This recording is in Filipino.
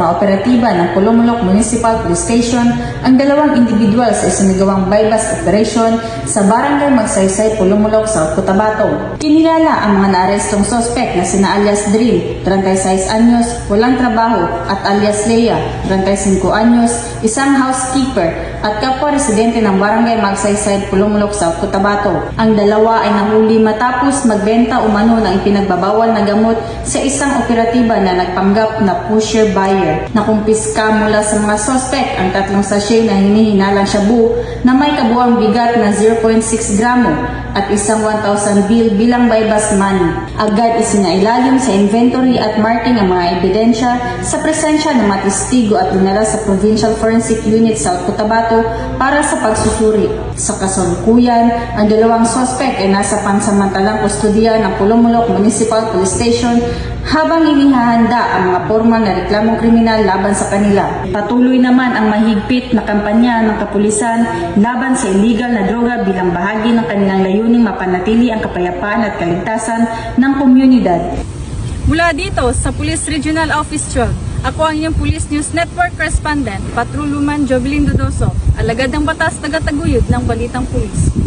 mga operatiba ng Pulumulok Municipal Police Station ang dalawang individual sa isinagawang bypass operation sa Barangay Magsaysay, Pulumulok, South Cotabato. Kinilala ang mga naarestong sospek na sina alias Dream, 36 anyos, walang trabaho, at alias Leia, 35 anyos, isang housekeeper at kapwa residente ng Barangay Magsaysay, Pulumulok, South Cotabato. Ang dalawa ay nahuli matapos magbenta umano ng ipinagbabawal na gamot sa isang operatiba na nagpanggap na pusher buyer. Nakumpiska mula sa mga sospek ang 3 sachet na hinihinalang shabu na may kabuang bigat na 0.6 gramo at isang 1,000 bill bilang bypass money. Agad isinailalim sa inventory at marking ang mga ebidensya sa presensya ng mga testigo at dinala sa Provincial Forensic Unit South Cotabato para sa pagsusuri. Sa kasalukuyan, ang dalawang sospek ay nasa pansamantalang kustodiya ng Pulumulok Municipal Police Station habang inihahanda ang mga formal na reklamong kriminal laban sa kanila. Patuloy naman ang mahigpit na kampanya ng kapulisan laban sa illegal na droga bilang bahagi ng kanilang layuning mapanatili ang kapayapaan at kaligtasan ng komunidad. Mula dito sa Police Regional Office 12, ako ang inyong Police News Network Correspondent, Patrolwoman Jovelyn Dodoso, alagad ng batas taga-taguyod ng Balitang Pulis.